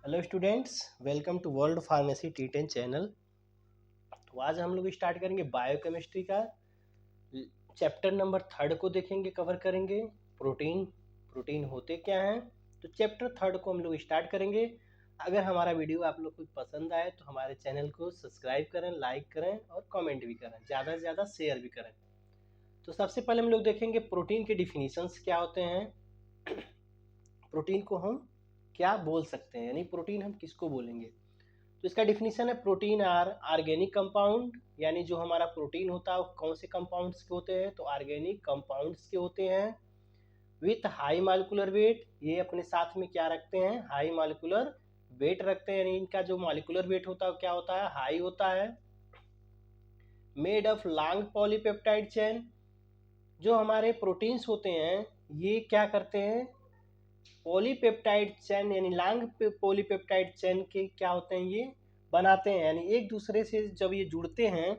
Hello students, welcome to world pharmacy टी10 channel. तो आज हम लोग स्टार्ट करेंगे बायोकेमिस्ट्री का चैप्टर नंबर 3 को देखेंगे, कवर करेंगे। प्रोटीन प्रोटीन होते क्या हैं, तो चैप्टर 3 को हम लोग स्टार्ट करेंगे। अगर हमारा वीडियो आप लोग को पसंद आए तो हमारे चैनल को सब्सक्राइब करें, लाइक करें और कमेंट भी करें, ज़्यादा से ज़्यादा शेयर भी करें। तो सबसे पहले हम लोग देखेंगे प्रोटीन के डिफिनीशंस क्या होते हैं। प्रोटीन को हम क्या बोल सकते हैं, यानी प्रोटीन हम किसको बोलेंगे। तो इसका डिफिनीशन है, प्रोटीन आर ऑर्गेनिक कंपाउंड, यानी जो हमारा प्रोटीन होता है वो कौन से कंपाउंड्स के होते हैं, तो ऑर्गेनिक कंपाउंड्स के होते हैं। विथ हाई मॉलिक्यूलर वेट, ये अपने साथ में क्या रखते हैं, हाई मॉलिक्यूलर वेट रखते हैं, यानी इनका जो मॉलिक्यूलर वेट होता है वो क्या होता है, हाई होता है। Made of long polypeptide chain, जो हमारे प्रोटीन्स होते हैं ये क्या करते हैं, पॉलीपेप्टाइड चेन यानी लॉन्ग पॉलीपेप्टाइड चेन के क्या होते हैं, ये बनाते हैं। यानी एक दूसरे से जब ये जुड़ते हैं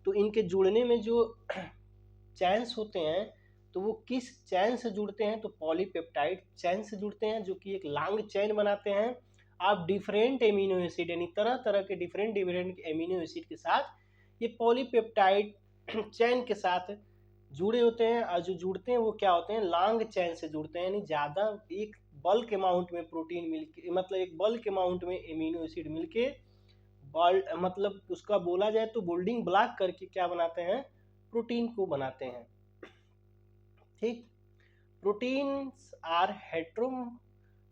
तो इनके जुड़ने में जो चैन्स होते हैं तो वो किस चैन से जुड़ते हैं, तो पॉलीपेप्टाइड चैन से जुड़ते हैं, जो कि एक लॉन्ग चैन बनाते हैं। आप डिफरेंट एमिनो एसिड यानी तरह तरह के डिफरेंट डिफरेंट एमिनो एसिड के साथ ये पॉलीपेप्टाइड चैन के साथ जुड़े होते हैं, और जो जुड़ते हैं वो क्या होते हैं, लॉन्ग चैन से जुड़ते हैं। यानी ज़्यादा एक बल्क अमाउंट में प्रोटीन मिलके, मतलब एक बल्क अमाउंट में एमिनो एसिड मिलके मतलब उसका बोला जाए तो बिल्डिंग ब्लॉक करके क्या बनाते हैं, प्रोटीन को बनाते हैं। ठीक, proteins are hetero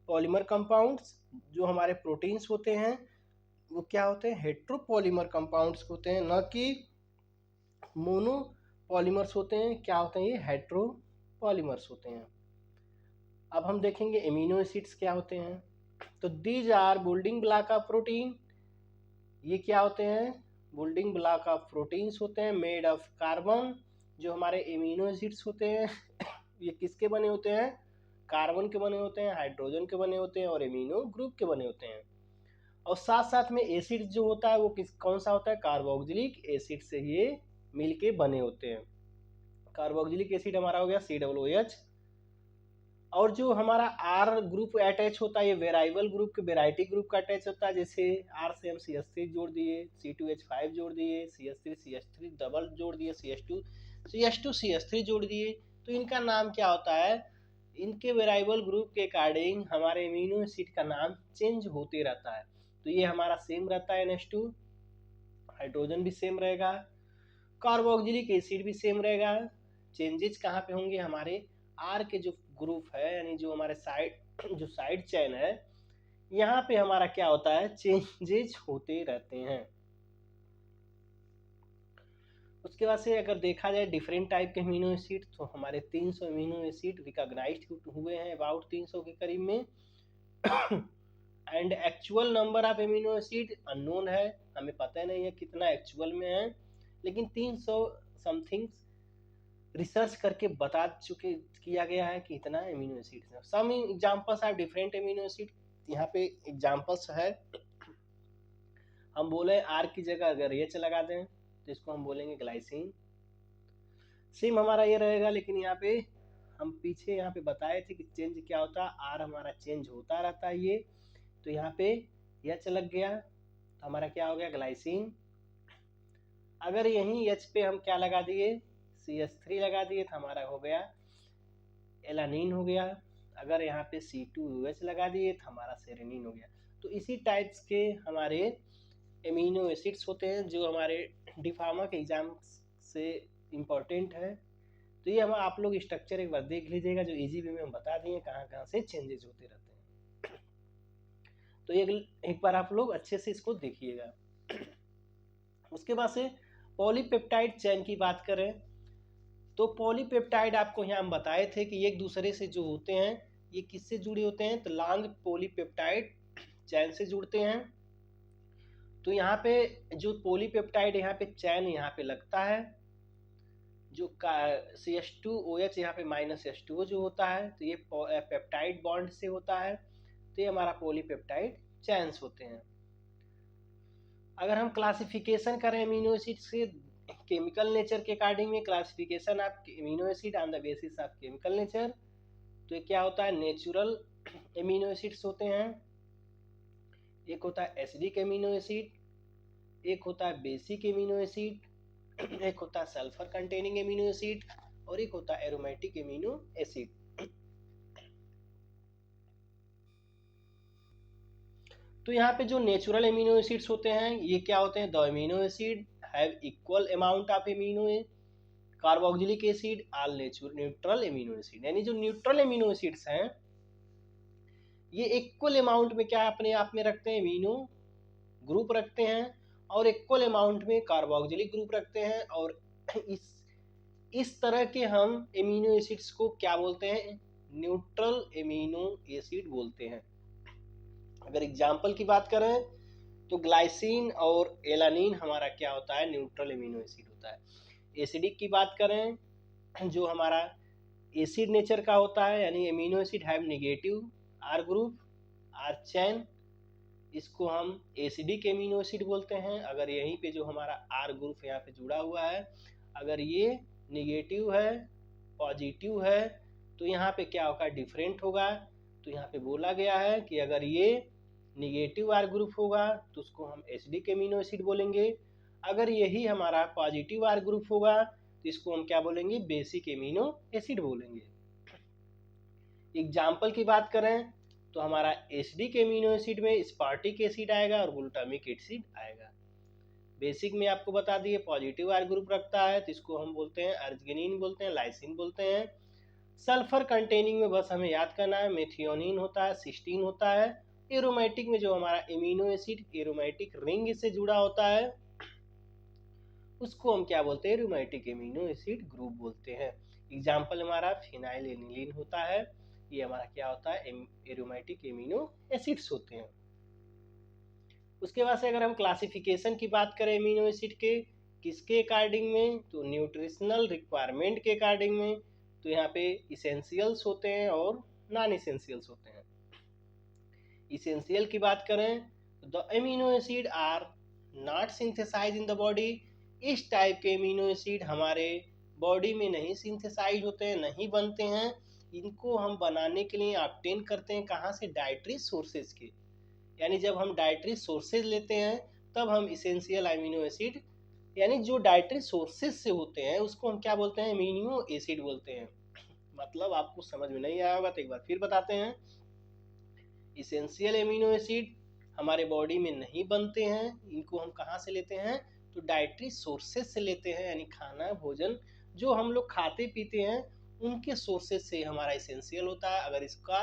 polymer compounds, जो हमारे प्रोटीन्स होते हैं वो क्या होते हैं, हेट्रोपॉलीमर कंपाउंड्स होते हैं, न कि मोनो पॉलीमर्स होते हैं। क्या होते हैं, ये हेट्रोपॉलीमर्स होते हैं। अब हम देखेंगे एमिनो एसिड्स क्या होते हैं। तो these are building block of protein, ये क्या होते हैं, बिल्डिंग ब्लॉक ऑफ प्रोटीन्स होते हैं। मेड ऑफ कार्बन, जो हमारे एमिनो एसिड्स होते हैं ये किसके बने होते हैं, कार्बन के बने होते हैं, हाइड्रोजन के बने होते हैं और एमिनो ग्रुप के बने होते हैं। और साथ साथ में एसिड जो होता है वो कौन सा होता है, कार्बोक्सिलिक एसिड से ये मिलके बने होते हैं। कार्बोक्सिलिक एसिड हमारा हो गया COOH। और जो हमारा आर ग्रुप अटैच होता है ये वेराइबल ग्रुप के वेराइटी ग्रुप का अटैच होता है। जैसे आर से हम CH3 जोड़ दिए, C2H5 जोड़ दिए, CH3 डबल जोड़ दिए, CH2 जोड़ दिए, तो इनका नाम क्या होता है, इनके वेराइबल ग्रुप के अकॉर्डिंग हमारे एमिनो एसिड का नाम चेंज होते रहता है। तो ये हमारा सेम रहता है NH2, हाइड्रोजन भी सेम रहेगा, कार्बोक्सिलिक एसिड भी सेम रहेगा। चेंजेस कहाँ पे होंगे, हमारे आर के जो ग्रुप है, यानी जो हमारे साइड चेन है, यहाँ पे हमारा क्या होता है, चेंजेस होते रहते हैं। उसके बाद से अगर देखा जाए डिफरेंट टाइप के अमीनो एसिड, तो हमारे 300 अमीनो एसिड रिकॉग्नाइज्ड हुए हैं, अबाउट 300 के करीब में। And actual number of amino acid unknown है, हमें पता नहीं है कितना एक्चुअल में है, लेकिन 300 समथिंग रिसर्च करके बता चुके किया गया है कि इतना एमिनो एसिड है। Some examples are different amino acid, यहाँ पे एग्जांपल्स है। हम बोले आर की जगह अगर एच लगा दें तो इसको हम बोलेंगे ग्लाइसिन। सेम हमारा ये रहेगा, लेकिन यहाँ पे हम पीछे यहाँ पे बताए थे कि चेंज क्या होता है, आर हमारा चेंज होता रहता है ये। तो यहाँ पे एच लग गया तो हमारा क्या हो गया, ग्लाइसिन। अगर यहीं एच पे हम क्या लगा दिए, CH3 लगा दिए तो हमारा हो गया एलानिन हो गया। अगर यहाँ पे C2OH लगा दिए तो हमारा सेरेनिन हो गया। तो इसी टाइप्स के हमारे एमिनो एसिड्स होते हैं जो हमारे डिफार्मा के एग्जाम से इम्पोर्टेंट है। तो ये हम आप लोग स्ट्रक्चर एक बार देख लीजिएगा, जो इजी वे में हम बता दिए कहाँ कहाँ से चेंजेस होते रहते हैं। तो एक बार आप लोग अच्छे से इसको देखिएगा। उसके बाद से पॉलीपेप्टाइड चेन की बात करें तो पॉलीपेप्टाइड आपको यहाँ हम बताए थे कि एक दूसरे से जो होते हैं ये किससे जुड़े होते हैं, तो लॉन्ग पॉलीपेप्टाइड चैन से जुड़ते हैं। तो यहाँ पे जो पॉलीपेप्टाइड यहाँ पे चैन यहाँ पे लगता है, जो CH2OH यहाँ पे -H2O जो होता है, तो ये पेप्टाइड बॉन्ड से होता है, तो ये हमारा पॉलीपेप्टाइड चैन्स होते हैं। अगर हम क्लासिफिकेशन करें अमीनो एसिड से केमिकल नेचर के अकॉर्डिंग में, classification of amino acid on the basis of chemical nature, तो ये क्या होता है, नेचुरल अमीनो एसिड्स होते हैं। एक होता है एसिडिक एमिनो एसिड, एक होता है बेसिक एमिनो एसिड, एक होता है सल्फर कंटेनिंग एमिनो एसिड, और एक होता है एरोमेटिक एमिनो एसिड। तो यहाँ पे जो नेचुरल एमिनो एसिड्स होते हैं ये क्या होते हैं? The amino acid have equal amount of amino carboxylic acid all neutral amino acid. यानी जो न्यूट्रल एमिनो एसिड्स हैं ये इक्वल अमाउंट में क्या अपने आप में रखते हैं? एमिनो ग्रुप रखते हैं, और इक्वल अमाउंट में कार्बोक्सिलिक ग्रुप रखते हैं। और इस तरह के हम एमिनो एसिड्स को क्या बोलते हैं? न्यूट्रल एमिनो एसिड बोलते हैं। अगर एग्जाम्पल की बात करें तो ग्लाइसिन और एलानिन हमारा क्या होता है? न्यूट्रल एमिनो एसिड होता है। एसिडिक की बात करें जो हमारा एसिड नेचर का होता है, यानी amino acid have negative R group, R chain, इसको हम एसिडिक एमिनो एसिड बोलते हैं। अगर यहीं पे जो हमारा आर ग्रुप यहाँ पे जुड़ा हुआ है अगर ये निगेटिव है, पॉजिटिव है, तो यहाँ पे क्या होगा? डिफरेंट होगा। तो यहाँ पे बोला गया है कि अगर ये निगेटिव आर ग्रुप होगा तो उसको हम एसिडिक एमिनो एसिड बोलेंगे। अगर यही हमारा पॉजिटिव आर ग्रुप होगा तो इसको हम क्या बोलेंगे? बेसिक एमिनो एसिड बोलेंगे। एग्जाम्पल की बात करें तो हमारा एसिडिक एमिनो एसिड में स्पार्टिक एसिड आएगा और ग्लूटामिक एसिड आएगा। बेसिक में आपको बता दिए पॉजिटिव आर ग्रुप रखता है तो इसको हम बोलते हैं अर्जिनिन बोलते हैं, लाइसिन बोलते हैं। सल्फर कंटेनिंग में बस हमें याद करना है मेथियोनिन होता है, सिस्टीन होता है। एरोमेटिक में जो हमारा एमिनो एसिड एरोमेटिक रिंग से जुड़ा होता है उसको हम क्या बोलते हैं? एरोमेटिक एमिनो एसिड ग्रुप बोलते हैं। एग्जाम्पल हमारा फिनाइल एनिलीन होता है, ये हमारा क्या होता है? एरोमेटिक एमिनो एसिड्स होते हैं। उसके बाद से अगर हम क्लासिफिकेशन की बात करें एमिनो एसिड के किसके अकॉर्डिंग में, तो न्यूट्रिशनल रिक्वायरमेंट के अकॉर्डिंग में। तो यहाँ पे इसेंशियल्स होते हैं और नॉन इसेंशियल्स होते हैं। इसेंशियल की बात करें तो the amino acid are not synthesize in the body. इस टाइप के एमिनो एसिड हमारे बॉडी में नहीं सिंथेसाइज होते हैं, नहीं बनते हैं। इनको हम बनाने के लिए ऑब्टेन करते हैं कहाँ से? डाइटरी सोर्सेज के। यानी जब हम डाइटरी सोर्सेज लेते हैं तब हम इसेंशियल अमीनो एसिड यानी जो डाइटरी सोर्सेज से होते हैं उसको हम क्या बोलते हैं? अमीनो एसिड बोलते हैं। मतलब आपको समझ में नहीं आया होगा तो एक बार फिर बताते हैं। इसेंशियल एमिनो एसिड हमारे बॉडी में नहीं बनते हैं, इनको हम कहाँ से लेते हैं? तो डाइटरी सोर्सेज से लेते हैं, यानी खाना भोजन जो हम लोग खाते पीते हैं उनके सोर्सेज से हमारा इसेंशियल होता है। अगर इसका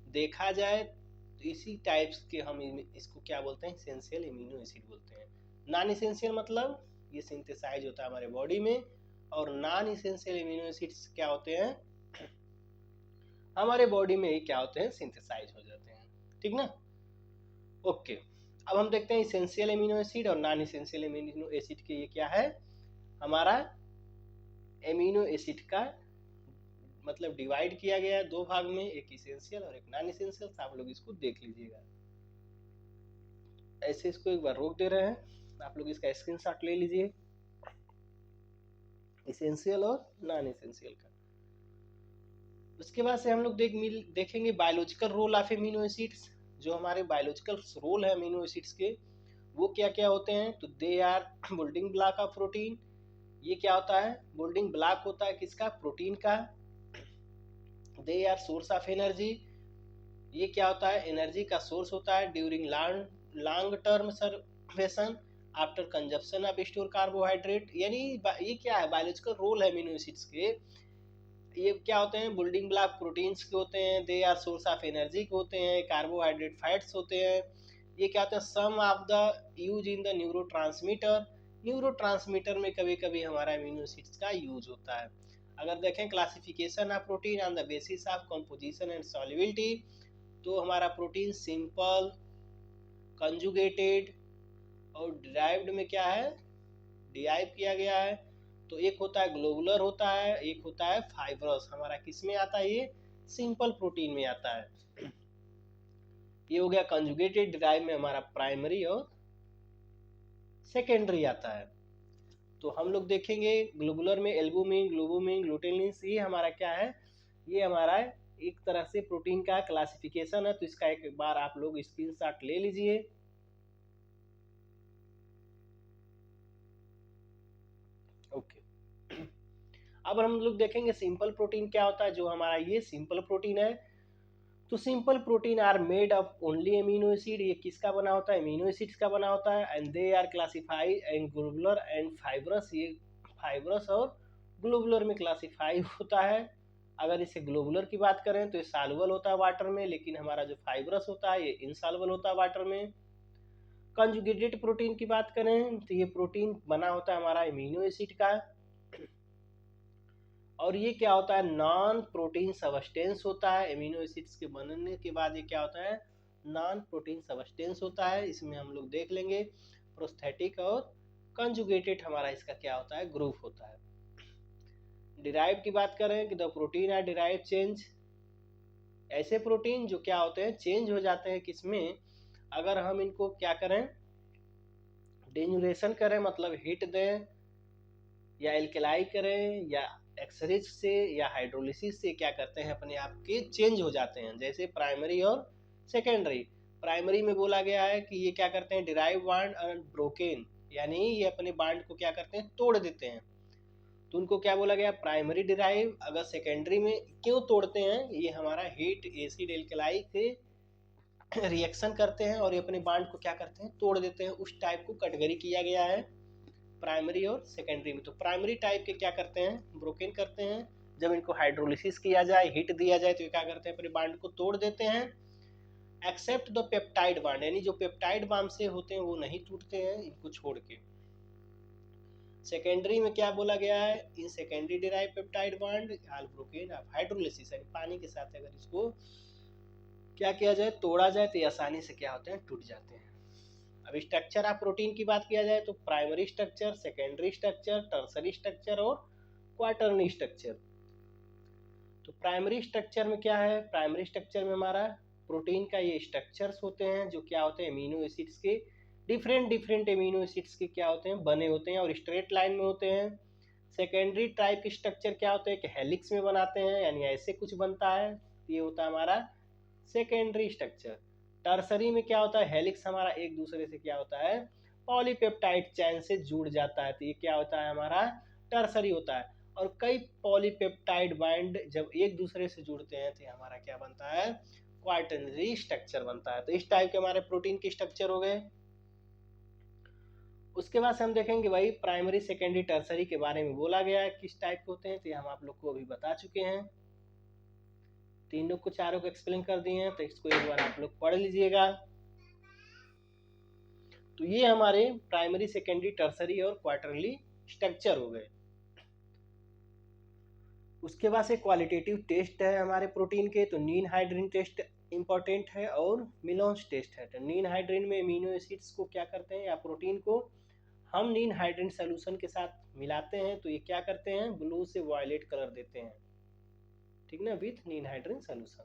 देखा जाए तो इसी टाइप्स के हम इसको क्या बोलते हैं? इसेंशियल एमिनो एसिड बोलते हैं। नॉन इसेंशियल मतलब ये सिंथेसाइज होता है हमारे बॉडी में, और नॉन इसेंशियल एमिनो एसिड्स क्या होते हैं? हमारे बॉडी में ही क्या होते हैं? सिंथेसाइज हो जाते हैं। ठीक ना? ओके, अब हम देखते हैं इसेंशियल एमिनो एसिड और नॉन इसेंशियल एमिनो एसिड के ये क्या है? हमारा एमिनो एसिड का मतलब डिवाइड किया गया है दो भाग में, एक इसेंशियल और एक नॉन इसेंशियल। आप लोग इसको देख लीजिएगा। ऐसे इसको एक बार रोक दे रहे हैं, आप लोग इसका स्क्रीनशॉट ले लीजिए इसेंशियल और नॉन इसेंशियल का। उसके बाद से हम लोग देखेंगे biological role of amino acids. जो हमारे बायोलॉजिकल रोल है अमीनो एसिड्स के वो क्या क्या होते हैं? तो they are building block of protein. ये क्या होता है? बिल्डिंग ब्लॉक होता है किसका? प्रोटीन का। They are source of energy. ये क्या होता है? एनर्जी का सोर्स होता है during long term starvation after consumption of store carbohydrate. यानी ये क्या है? बायोलॉजिकल रोल है अमीनो एसिड्स के। ये क्या होते हैं? बिल्डिंग ब्लॉक प्रोटीन्स के होते हैं, they are source of energy के होते हैं, कार्बोहाइड्रेट फैट्स होते हैं। ये क्या होता है? Some of the use in the neurotransmitter में कभी कभी हमारा अमीनो एसिड्स का यूज होता है। अगर देखें classification of protein on the basis of composition and solubility, तो हमारा प्रोटीन सिंपल, कंजुगेटेड और डिराइव्ड में क्या है? डिराइव किया गया है। तो एक होता है ग्लोबुलर होता है, एक होता है फाइब्रस। हमारा किस में आता है? ये सिंपल प्रोटीन में आता है। ये हो गया कंजुगेटेड। डिराइव में हमारा प्राइमरी और सेकेंडरी आता है। तो हम लोग देखेंगे ग्लोबुलर में एल्बुमिन, ग्लोबुमिन, ग्लूटेनिन, ये हमारा क्या है? ये हमारा एक तरह से प्रोटीन का क्लासिफिकेशन है, तो इसका एक बार आप लोग स्क्रीनशॉट ले लीजिए। ओके, अब हम लोग देखेंगे सिंपल प्रोटीन क्या होता है। जो हमारा ये सिंपल प्रोटीन है, तो simple protein are made of only amino acid. ये किसका बना होता है? अमीनो एसिड्स का बना होता है। And they are classified and globular and fibrous. ये फाइब्रस और ग्लोबुलर में क्लासिफाई होता है। अगर इसे ग्लोबुलर की बात करें तो ये सॉल्युबल होता है वाटर में, लेकिन हमारा जो फाइब्रस होता है ये इनसॉल्युबल होता है वाटर में। कंजुगेटेड प्रोटीन की बात करें तो ये प्रोटीन बना होता है हमारा अमीनो एसिड का, और ये क्या होता है? नॉन प्रोटीन सबस्टेंस होता है। अमीनो एसिड्स के बनने के बाद ये क्या होता है? नॉन प्रोटीन सबस्टेंस होता है। इसमें हम लोग देख लेंगे प्रोस्थेटिक और कंजुगेटेड हमारा इसका क्या होता है? ग्रुप होता है। डिराइव की बात करें कि the protein are derive change. ऐसे प्रोटीन जो क्या होते हैं? चेंज हो जाते हैं। किसमें? अगर हम इनको क्या करें? डेन्यूरेशन करें, मतलब हीट दें, या एल्केलाई करें, या एक्सरेज से या हाइड्रोलिसिस से क्या करते हैं? अपने आप के चेंज हो जाते हैं। जैसे प्राइमरी और सेकेंडरी। प्राइमरी में बोला गया है कि ये क्या करते हैं? डिराइव बॉन्ड और ब्रोकेन, यानी ये अपने बॉन्ड को क्या करते हैं? तोड़ देते हैं। तो उनको क्या बोला गया? Primary derive. अगर सेकेंडरी में क्यों तोड़ते हैं? ये हमारा हीट एसिड एल्केलाई से रिएक्शन करते हैं और ये अपने बॉन्ड को क्या करते हैं? तोड़ देते हैं। उस टाइप को कैटेगरी किया गया है प्राइमरी और सेकेंडरी में। तो प्राइमरी टाइप के क्या करते हैं? ब्रोकन करते हैं। जब इनको हाइड्रोलिसिस किया जाए, हीट दिया जाए, तो ये क्या करते हैं? अपने बॉन्ड को तोड़ देते हैं। एक्सेप्ट द पेप्टाइड बॉन्ड, यानी जो पेप्टाइड बॉन्ड से होते हैं वो नहीं टूटते हैं इनको छोड़ के। सेकेंडरी में क्या बोला गया है? In secondary derive peptide bond are broken of hydrolysis, यानी पानी के साथ अगर इसको क्या किया जाए? तोड़ा जाए, तो आसानी से क्या होते हैं? टूट जाते हैं। अब स्ट्रक्चर ऑफ प्रोटीन की बात किया जाए तो primary structure, secondary structure, tertiary structure और क्वार्टरनी स्ट्रक्चर। तो प्राइमरी स्ट्रक्चर में क्या है? प्राइमरी स्ट्रक्चर में हमारा प्रोटीन का ये स्ट्रक्चर्स होते हैं जो क्या होते हैं? अमीनो एसिड्स के डिफरेंट डिफरेंट अमीनो एसिड्स के क्या होते हैं? बने होते हैं और स्ट्रेट लाइन में होते हैं। सेकेंडरी टाइप के स्ट्रक्चर क्या होते हैं? कि हेलिक्स में बनाते हैं, यानी ऐसे कुछ बनता है। ये होता है हमारा सेकेंडरी स्ट्रक्चर। टर्सरी में क्या होता है? हेलिक्स हमारा एक दूसरे से क्या होता है? पॉलीपेप्टाइड चैन से जुड़ जाता है, तो ये क्या होता है? हमारा टर्सरी होता है। और कई पॉलीपेप्टाइड बाइंड जब एक दूसरे से जुड़ते हैं तो हमारा क्या बनता है? क्वार्टरनरी स्ट्रक्चर बनता है। तो इस टाइप के हमारे प्रोटीन के स्ट्रक्चर हो गए। उसके बाद से हम देखेंगे भाई प्राइमरी, सेकेंडरी, टर्सरी के बारे में बोला गया है किस टाइप के होते हैं, तो ये हम आप लोग को अभी बता चुके हैं। तीनों को चारों को एक्सप्लेन कर दिए हैं, तो इसको एक बार आप लोग पढ़ लीजिएगा। तो ये हमारे प्राइमरी, सेकेंडरी, टर्सरी और क्वार्टरली स्ट्रक्चर हो गए। उसके बाद से क्वालिटेटिव टेस्ट है हमारे प्रोटीन के। तो नीन हाइड्रीन टेस्ट इंपॉर्टेंट है और मिलोन्स टेस्ट है। तो नीन हाइड्रीन में अमीनो एसिड्स को क्या करते हैं, या प्रोटीन को हम नीन हाइड्रीन सोल्यूशन के साथ मिलाते हैं, तो ये क्या करते हैं? ब्लू से वायलेट कलर देते हैं, ठीक ना, विथ नीन हाइड्रीन सोल्यूशन।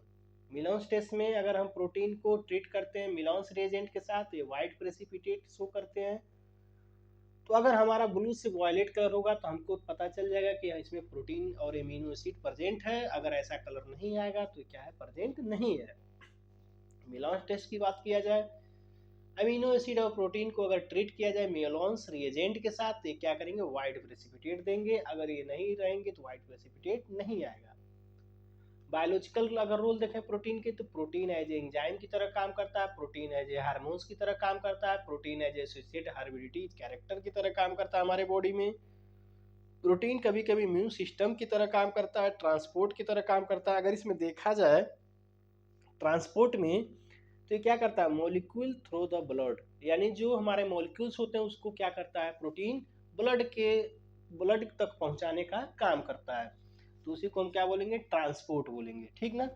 मिलोन्स टेस्ट में अगर हम प्रोटीन को ट्रीट करते हैं मिलोन्स रिएजेंट के साथ, ये वाइट प्रेसिपिटेट शो करते हैं। तो अगर हमारा ब्लू से वायलेट कलर होगा तो हमको पता चल जाएगा कि इसमें प्रोटीन और एमिनो एसिड प्रेजेंट है। अगर ऐसा कलर नहीं आएगा तो क्या है? प्रेजेंट नहीं है। मिलोन्स टेस्ट की बात किया जाए, अमीनो एसिड और प्रोटीन को अगर ट्रीट किया जाए मिलोन्स रिएजेंट के साथ, तो ये क्या करेंगे? वाइट प्रेसिपिटेट देंगे। अगर ये नहीं रहेंगे तो वाइट प्रेसिपिटेट नहीं आएगा। बायोलॉजिकल अगर रोल देखें प्रोटीन के, तो प्रोटीन एज ए एंजाइम की तरह काम करता है, प्रोटीन एज ए हार्मोन्स की तरह काम करता है, protein as associate heredity character की तरह काम करता है हमारे बॉडी में। प्रोटीन कभी कभी इम्यून सिस्टम की तरह काम करता है, ट्रांसपोर्ट की तरह काम करता है। अगर इसमें देखा जाए ट्रांसपोर्ट में, तो ये क्या करता है? मॉलिक्यूल थ्रू द ब्लड, यानी जो हमारे मॉलिक्यूल्स होते हैं उसको क्या करता है? प्रोटीन ब्लड तक पहुंचाने का काम करता है। तो उसी को हम क्या बोलेंगे? ट्रांसपोर्ट बोलेंगे, ठीक ना।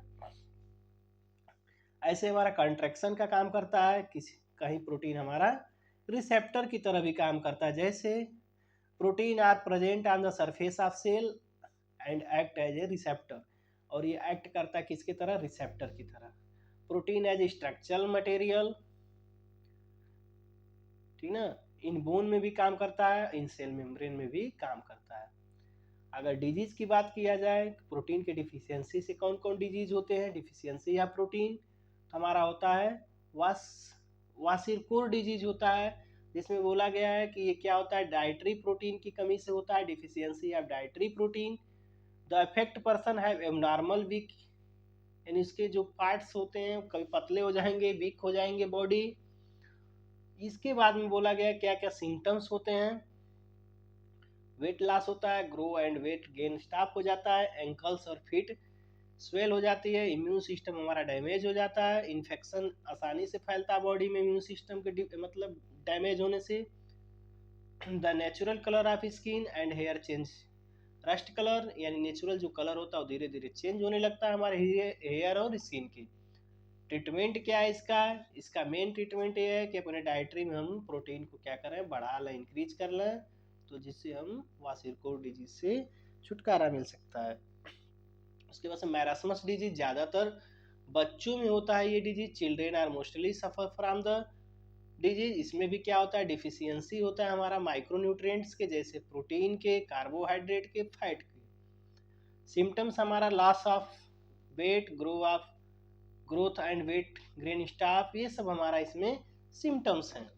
ऐसे हमारा कंट्रैक्शन का काम करता है। कहीं प्रोटीन हमारा रिसेप्टर की तरह भी काम करता है। जैसे protein are present on the surface of cell and act as a receptor, और ये एक्ट करता है किसकी तरह? रिसेप्टर की तरह। प्रोटीन एज स्ट्रक्चरल मटेरियल, ठीक ना, इन बोन में भी काम करता है, इन सेल मेम्ब्रेन में भी काम करता है। अगर डिजीज की बात किया जाए, प्रोटीन के डिफिशियंसी से कौन कौन डिजीज होते हैं, डिफिशियंसी या प्रोटीन, तो हमारा होता है वास वासिरकोर डिजीज होता है, जिसमें बोला गया है कि ये क्या होता है, डाइटरी प्रोटीन की कमी से होता है, deficiency of dietary protein. The affect person have abnormal weak, यानी इसके जो पार्ट्स होते हैं कभी पतले हो जाएंगे, वीक हो जाएंगे बॉडी। इसके बाद में बोला गया क्या क्या सिम्टम्स होते हैं, वेट लॉस होता है, grow and weight gain stop हो जाता है, एंकल्स और फीट स्वेल हो जाती है, इम्यून सिस्टम हमारा डैमेज हो जाता है, इन्फेक्शन आसानी से फैलता है बॉडी में इम्यून सिस्टम के मतलब डैमेज होने से। The natural colour of skin and hair change, rust colour यानी नेचुरल जो कलर होता है वो धीरे धीरे चेंज होने लगता है हमारे हेयर और स्किन की। ट्रीटमेंट क्या है इसका, इसका मेन ट्रीटमेंट ये है कि अपने डाइटरी में हम प्रोटीन को क्या करें, बढ़ा लें, इंक्रीज कर लें, तो जिससे हम वासिरकोर डिजीज से छुटकारा मिल सकता है। उसके बाद से मैरास्मस डिजीज, ज़्यादातर बच्चों में होता है ये disease, children are mostly suffer from the disease. इसमें भी क्या होता है, डिफिशियंसी होता है हमारा माइक्रोन्यूट्रिएंट्स के, जैसे प्रोटीन के, कार्बोहाइड्रेट के, फैट के। सिम्टम्स हमारा loss of weight, growth and weight gain stop, ये सब हमारा इसमें सिम्टम्स हैं।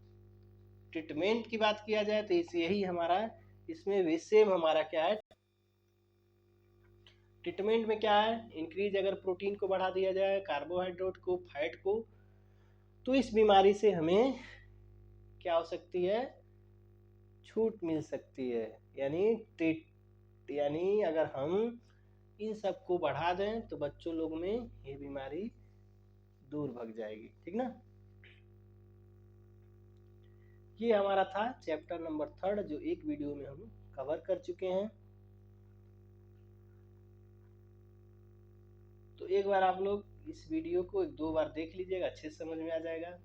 ट्रीटमेंट की बात किया जाए तो इस यही हमारा इसमें भी सेम हमारा क्या है, ट्रीटमेंट में क्या है, इंक्रीज अगर प्रोटीन को बढ़ा दिया जाए, कार्बोहाइड्रेट को, फैट को, तो इस बीमारी से हमें क्या हो सकती है, छूट मिल सकती है। यानी अगर हम इन सबको बढ़ा दें तो बच्चों लोग में ये बीमारी दूर भग जाएगी, ठीक ना। ये हमारा था चैप्टर नंबर 3 जो एक वीडियो में हम कवर कर चुके हैं। तो एक बार आप लोग इस वीडियो को 1-2 बार देख लीजिएगा, अच्छे से समझ में आ जाएगा।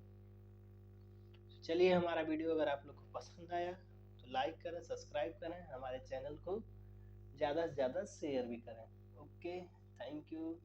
चलिए, हमारा वीडियो अगर आप लोग को पसंद आया तो लाइक करें, सब्सक्राइब करें, हमारे चैनल को ज़्यादा से ज़्यादा शेयर भी करें। Okay, thank you.